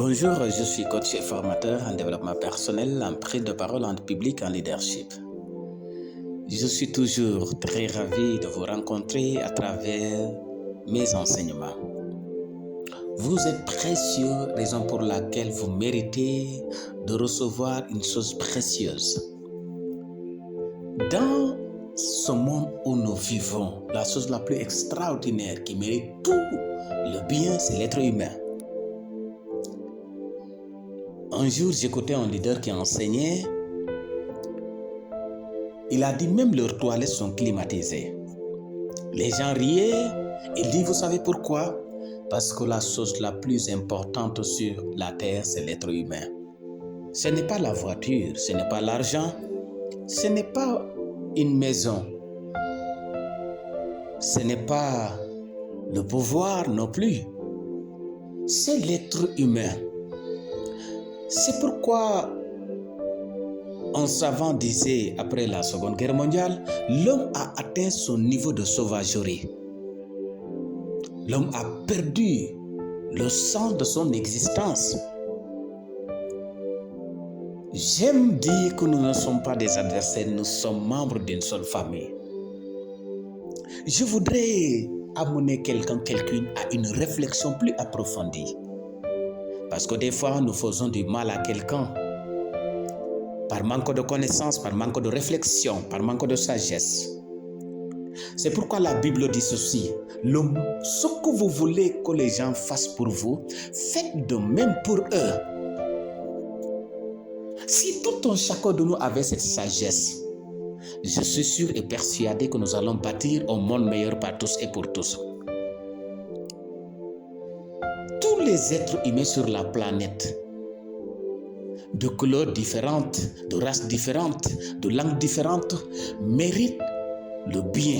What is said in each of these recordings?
Bonjour, je suis coach et formateur en développement personnel, en prise de parole en public, en leadership. Je suis toujours très ravi de vous rencontrer à travers mes enseignements. Vous êtes précieux, raison pour laquelle vous méritez de recevoir une chose précieuse. Dans ce monde où nous vivons, la chose la plus extraordinaire qui mérite tout le bien, c'est l'être humain. Un jour, j'écoutais un leader qui enseignait. Il a dit même leurs toilettes sont climatisées. Les gens riaient. Il dit, vous savez pourquoi? Parce que la chose la plus importante sur la terre, c'est l'être humain. Ce n'est pas la voiture, ce n'est pas l'argent, ce n'est pas une maison, ce n'est pas le pouvoir non plus. C'est l'être humain. C'est pourquoi un savant disait, après la Seconde Guerre mondiale, l'homme a atteint son niveau de sauvagerie. L'homme a perdu le sens de son existence. J'aime dire que nous ne sommes pas des adversaires, nous sommes membres d'une seule famille. Je voudrais amener quelqu'une à une réflexion plus approfondie. Parce que des fois, nous faisons du mal à quelqu'un par manque de connaissance, par manque de réflexion, par manque de sagesse. C'est pourquoi la Bible dit ceci: ce que vous voulez que les gens fassent pour vous, faites de même pour eux. Si tout un chacun de nous avait cette sagesse, je suis sûr et persuadé que nous allons bâtir un monde meilleur par tous et pour tous. Tous les êtres humains sur la planète, de couleurs différentes, de races différentes, de langues différentes, méritent le bien,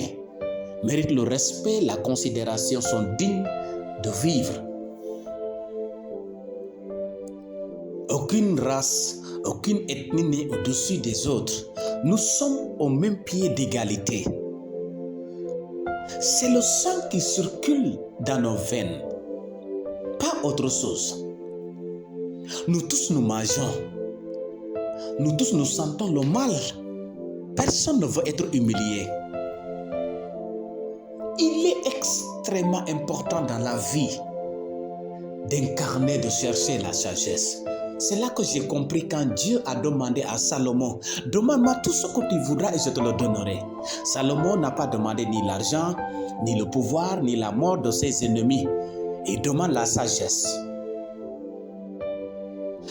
méritent le respect, la considération, sont dignes de vivre. Aucune race, aucune ethnie n'est au-dessus des autres. Nous sommes au même pied d'égalité. C'est le sang qui circule dans nos veines, pas autre chose. Nous tous nous mangeons. Nous tous nous sentons le mal. Personne ne veut être humilié. Il est extrêmement important dans la vie d'incarner, de chercher la sagesse. C'est là que j'ai compris quand Dieu a demandé à Salomon, demande-moi tout ce que tu voudras et je te le donnerai. Salomon n'a pas demandé ni l'argent, ni le pouvoir, ni la mort de ses ennemis. Il demande la sagesse.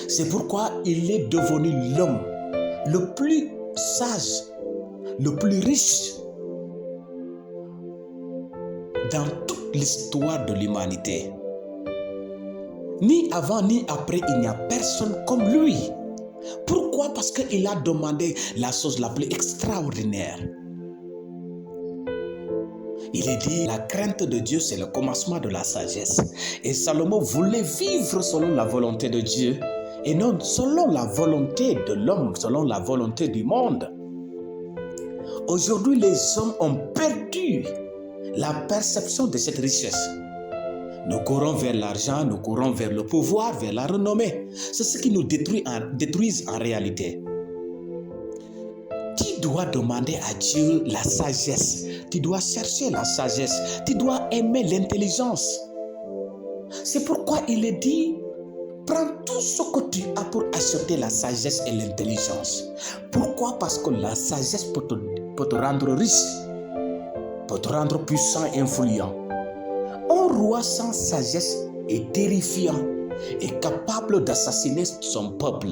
C'est pourquoi il est devenu l'homme le plus sage, le plus riche dans toute l'histoire de l'humanité. Ni avant ni après, il n'y a personne comme lui. Pourquoi? Parce qu'il a demandé la chose la plus extraordinaire. Il est dit, la crainte de Dieu, c'est le commencement de la sagesse. Et Salomon voulait vivre selon la volonté de Dieu et non selon la volonté de l'homme, selon la volonté du monde. Aujourd'hui, les hommes ont perdu la perception de cette richesse. Nous courons vers l'argent, nous courons vers le pouvoir, vers la renommée. C'est ce qui nous détruisent en réalité. Tu dois demander à Dieu la sagesse. Tu dois chercher la sagesse. Tu dois aimer l'intelligence. C'est pourquoi il est dit, prends tout ce que tu as pour acheter la sagesse et l'intelligence. Pourquoi? Parce que la sagesse peut te rendre riche, peut te rendre puissant et influent. Un roi sans sagesse est terrifiant et capable d'assassiner son peuple.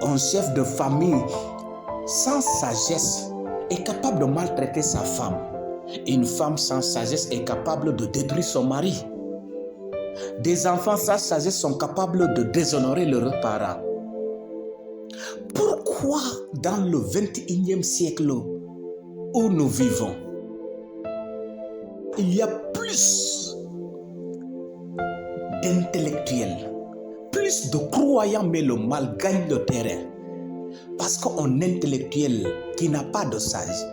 Un chef de famille sans sagesse est capable de maltraiter sa femme. Une femme sans sagesse est capable de détruire son mari. Des enfants sans sagesse sont capables de déshonorer leurs parents. Pourquoi dans le 21e siècle où nous vivons, il y a plus d'intellectuels, plus de croyants, mais le mal gagne le terrain? Parce qu'un intellectuel qui n'a pas de sagesse,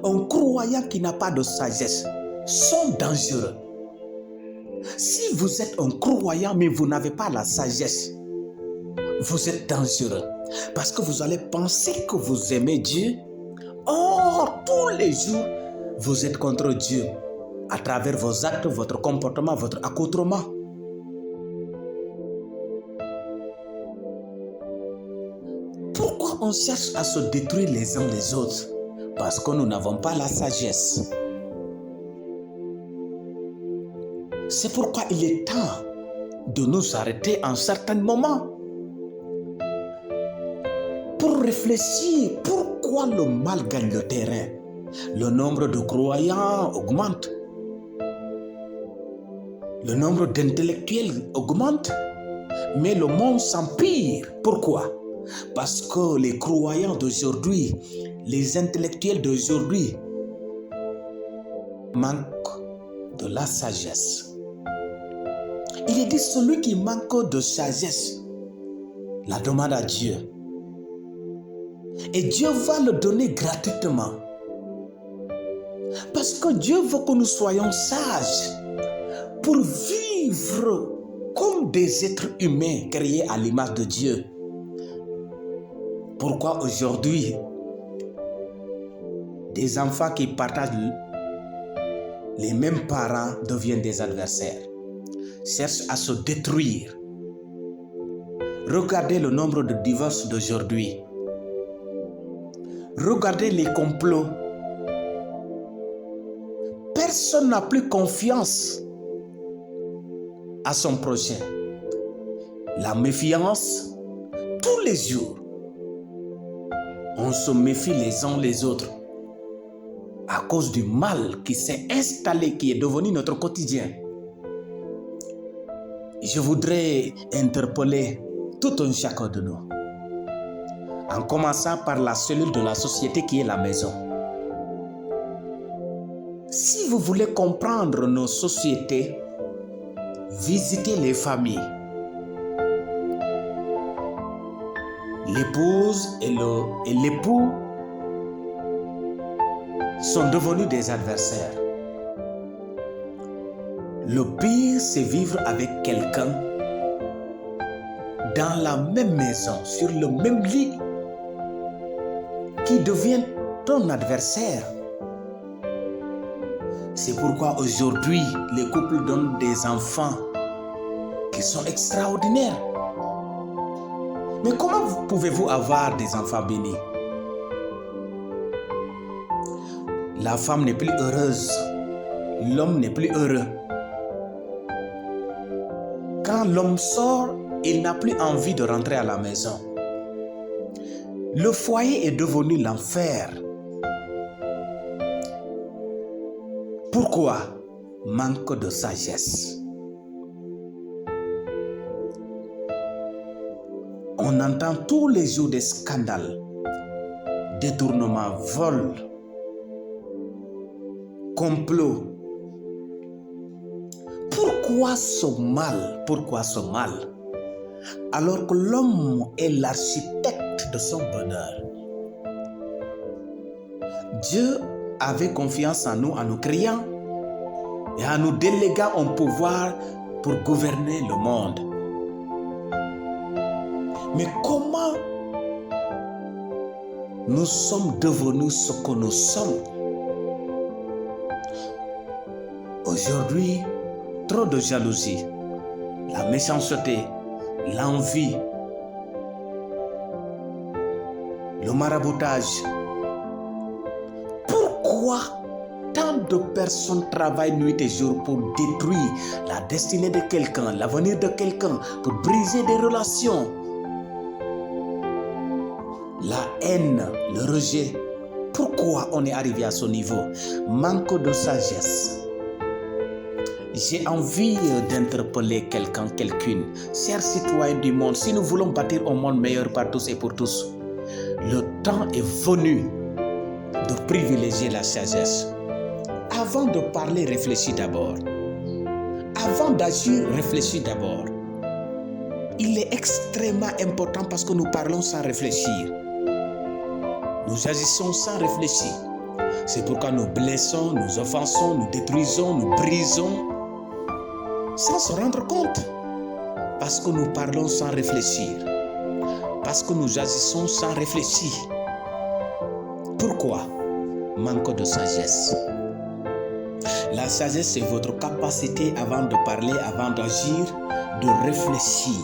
un croyant qui n'a pas de sagesse sont dangereux. Si vous êtes un croyant mais vous n'avez pas la sagesse, vous êtes dangereux. Parce que vous allez penser que vous aimez Dieu. Or, tous les jours, vous êtes contre Dieu à travers vos actes, votre comportement, votre accoutrement. Pourquoi on cherche à se détruire les uns les autres? Parce que nous n'avons pas la sagesse. C'est pourquoi il est temps de nous arrêter en certains moments pour réfléchir pourquoi le mal gagne le terrain. Le nombre de croyants augmente. Le nombre d'intellectuels augmente. Mais le monde s'empire. Pourquoi? Parce que les croyants d'aujourd'hui, les intellectuels d'aujourd'hui manquent de la sagesse. Il est dit celui qui manque de sagesse la demande à Dieu. Et Dieu va le donner gratuitement. Parce que Dieu veut que nous soyons sages pour vivre comme des êtres humains créés à l'image de Dieu. Pourquoi aujourd'hui, des enfants qui partagent les mêmes parents deviennent des adversaires, cherchent à se détruire? Regardez le nombre de divorces d'aujourd'hui. Regardez les complots. Personne n'a plus confiance à son prochain. La méfiance, tous les jours, on se méfie les uns les autres à cause du mal qui s'est installé, qui est devenu notre quotidien. Je voudrais interpeller tout un chacun de nous, en commençant par la cellule de la société qui est la maison. Si vous voulez comprendre nos sociétés, visitez les familles. L'épouse et l'époux sont devenus des adversaires. Le pire, c'est vivre avec quelqu'un dans la même maison, sur le même lit, qui devient ton adversaire. C'est pourquoi aujourd'hui, les couples donnent des enfants qui sont extraordinaires. Mais comment pouvez-vous avoir des enfants bénis? La femme n'est plus heureuse, l'homme n'est plus heureux. Quand l'homme sort, il n'a plus envie de rentrer à la maison. Le foyer est devenu l'enfer. Pourquoi? Manque de sagesse. On entend tous les jours des scandales, détournements, vols, complots. Pourquoi ce mal? Pourquoi ce mal? Alors que l'homme est l'architecte de son bonheur. Dieu avait confiance en nous criant et en nous déléguant un pouvoir pour gouverner le monde. Mais comment nous sommes devenus ce que nous sommes? Aujourd'hui, trop de jalousie, la méchanceté, l'envie, le maraboutage. Pourquoi tant de personnes travaillent nuit et jour pour détruire la destinée de quelqu'un, l'avenir de quelqu'un, pour briser des relations? La haine, le rejet. Pourquoi on est arrivé à ce niveau? Manque de sagesse. J'ai envie d'interpeller quelqu'un, quelqu'une. Chers citoyens du monde, si nous voulons bâtir un monde meilleur par tous et pour tous, le temps est venu de privilégier la sagesse. Avant de parler, réfléchis d'abord. Avant d'agir, réfléchis d'abord. Il est extrêmement important parce que nous parlons sans réfléchir. Nous agissons sans réfléchir. C'est pourquoi nous blessons, nous offensons, nous détruisons, nous brisons. sans se rendre compte. Parce que nous parlons sans réfléchir. Parce que nous agissons sans réfléchir. Pourquoi? Manque de sagesse. La sagesse, c'est votre capacité avant de parler, avant d'agir, de réfléchir.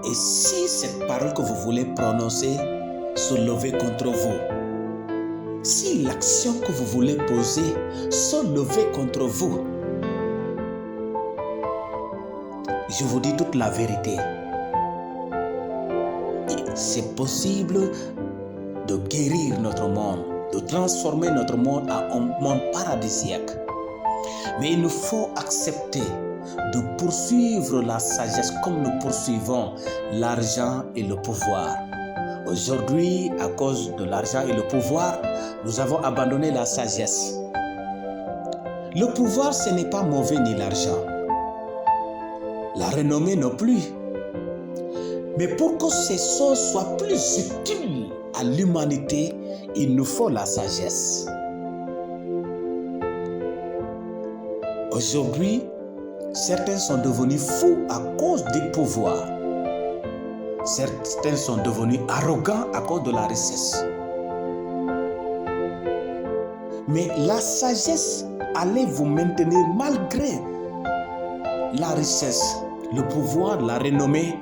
Et si cette parole que vous voulez prononcer se lever contre vous, si l'action que vous voulez poser se lever contre vous, je vous dis toute la vérité. C'est possible de guérir notre monde, de transformer notre monde en un monde paradisiaque. Mais il nous faut accepter de poursuivre la sagesse comme nous poursuivons l'argent et le pouvoir. Aujourd'hui, à cause de l'argent et le pouvoir, nous avons abandonné la sagesse. Le pouvoir, ce n'est pas mauvais ni l'argent. La renommée non plus. Mais pour que ces choses soient plus utiles à l'humanité, il nous faut la sagesse. Aujourd'hui, certains sont devenus fous à cause du pouvoir. Certains sont devenus arrogants à cause de la richesse. Mais la sagesse allait vous maintenir malgré la richesse, le pouvoir, la renommée,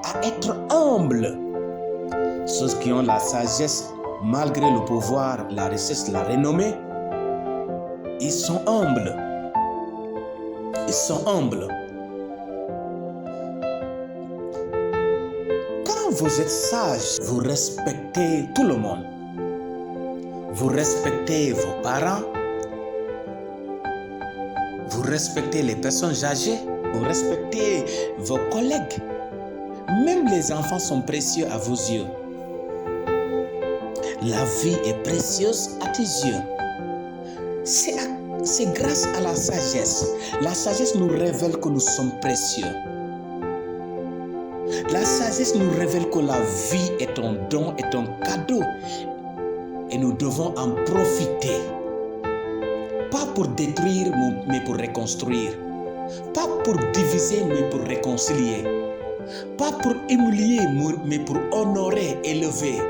à être humble. Ceux qui ont la sagesse, malgré le pouvoir, la richesse, la renommée, ils sont humbles. Ils sont humbles. Quand vous êtes sage, vous respectez tout le monde. Vous respectez vos parents. Vous respectez les personnes âgées. Vous respectez vos collègues. Même les enfants sont précieux à vos yeux. La vie est précieuse à tes yeux. C'est grâce à la sagesse. La sagesse nous révèle que nous sommes précieux. La sagesse nous révèle que la vie est un don, est un cadeau. Et nous devons en profiter. Pas pour détruire, mais pour reconstruire. Pas pour diviser, mais pour réconcilier. Pas pour humilier, mais pour honorer, élever.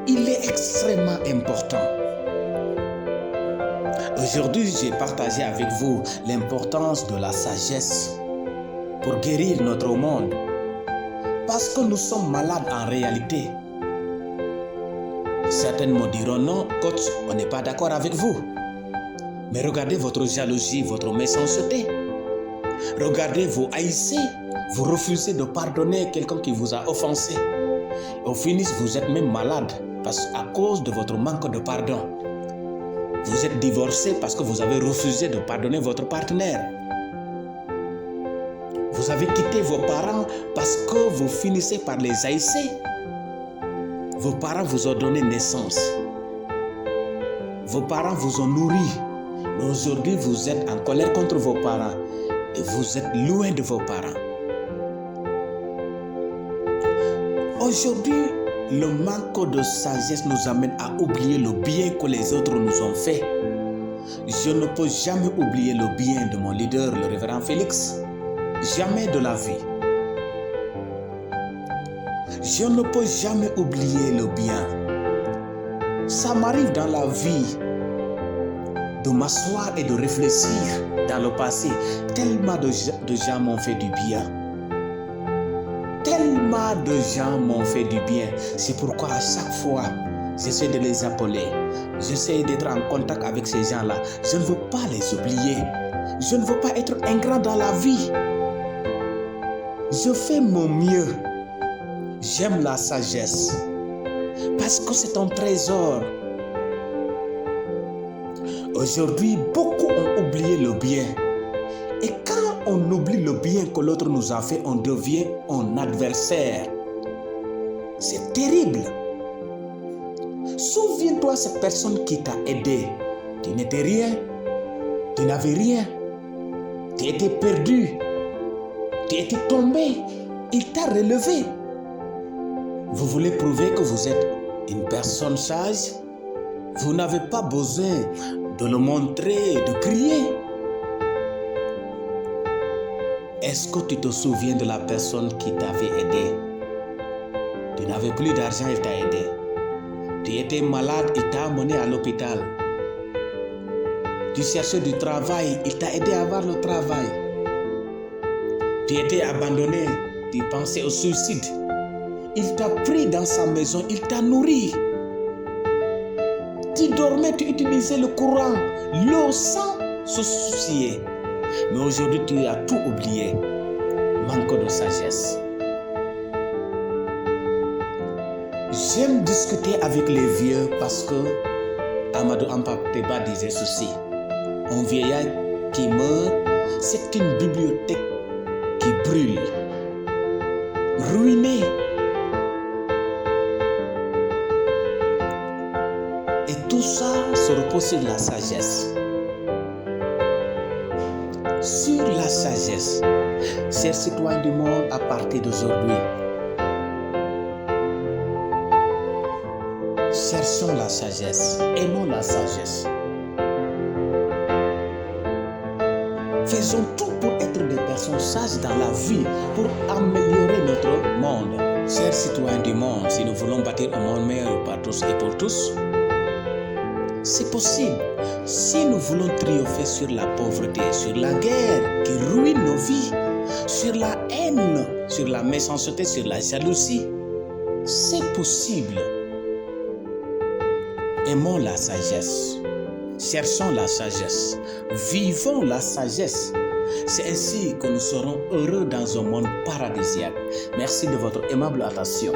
Il est extrêmement important. Aujourd'hui, j'ai partagé avec vous l'importance de la sagesse pour guérir notre monde. Parce que nous sommes malades en réalité. Certains me diront non, coach, on n'est pas d'accord avec vous. Mais regardez votre jalousie, votre méchanceté. Regardez vos haïssez. Vous refusez de pardonner quelqu'un qui vous a offensé. Au finish, vous êtes même malade à cause de votre manque de pardon. Vous êtes divorcé parce que vous avez refusé de pardonner votre partenaire. Vous avez quitté vos parents parce que vous finissez par les haïsser. Vos parents vous ont donné naissance. Vos parents vous ont nourri. Mais aujourd'hui, vous êtes en colère contre vos parents et vous êtes loin de vos parents. Aujourd'hui, le manque de sagesse nous amène à oublier le bien que les autres nous ont fait. Je ne peux jamais oublier le bien de mon leader, le révérend Félix. Jamais de la vie. Je ne peux jamais oublier le bien. Ça m'arrive dans la vie de m'asseoir et de réfléchir dans le passé. Tellement de gens m'ont fait du bien. Tellement de gens m'ont fait du bien. C'est pourquoi à chaque fois, j'essaie de les appeler. J'essaie d'être en contact avec ces gens-là. Je ne veux pas les oublier. Je ne veux pas être ingrat dans la vie. Je fais mon mieux. J'aime la sagesse. Parce que c'est un trésor. Aujourd'hui, beaucoup ont oublié le bien. Et quand on oublie le bien que l'autre nous a fait, on devient un adversaire. C'est terrible. Souviens-toi de cette personne qui t'a aidé. Tu n'étais rien. Tu n'avais rien. Tu étais perdu. Tu étais tombé. Il t'a relevé. Vous voulez prouver que vous êtes une personne sage? Vous n'avez pas besoin de le montrer, de crier. Est-ce que tu te souviens de la personne qui t'avait aidé? Tu n'avais plus d'argent, il t'a aidé. Tu étais malade, il t'a amené à l'hôpital. Tu cherchais du travail, il t'a aidé à avoir le travail. Tu étais abandonné, tu pensais au suicide. Il t'a pris dans sa maison, il t'a nourri. Tu dormais, tu utilisais le courant, l'eau sans se soucier. Mais aujourd'hui, tu as tout oublié. Manque de sagesse. J'aime discuter avec les vieux parce que Amadou Hampâté-Bâ disait ceci. Un vieillard qui meurt, c'est une bibliothèque qui brûle, ruinée. Et tout ça se repose sur la sagesse. Sur la sagesse. Chers citoyens du monde, à partir d'aujourd'hui, cherchons la sagesse, aimons la sagesse. Faisons tout pour être des personnes sages dans la vie, pour améliorer notre monde. Chers citoyens du monde, si nous voulons bâtir un monde meilleur par tous et pour tous, c'est possible. Si nous voulons triompher sur la pauvreté, sur la guerre qui ruine nos vies, sur la haine, sur la méchanceté, sur la jalousie, c'est possible. Aimons la sagesse. Cherchons la sagesse. Vivons la sagesse. C'est ainsi que nous serons heureux dans un monde paradisiaque. Merci de votre aimable attention.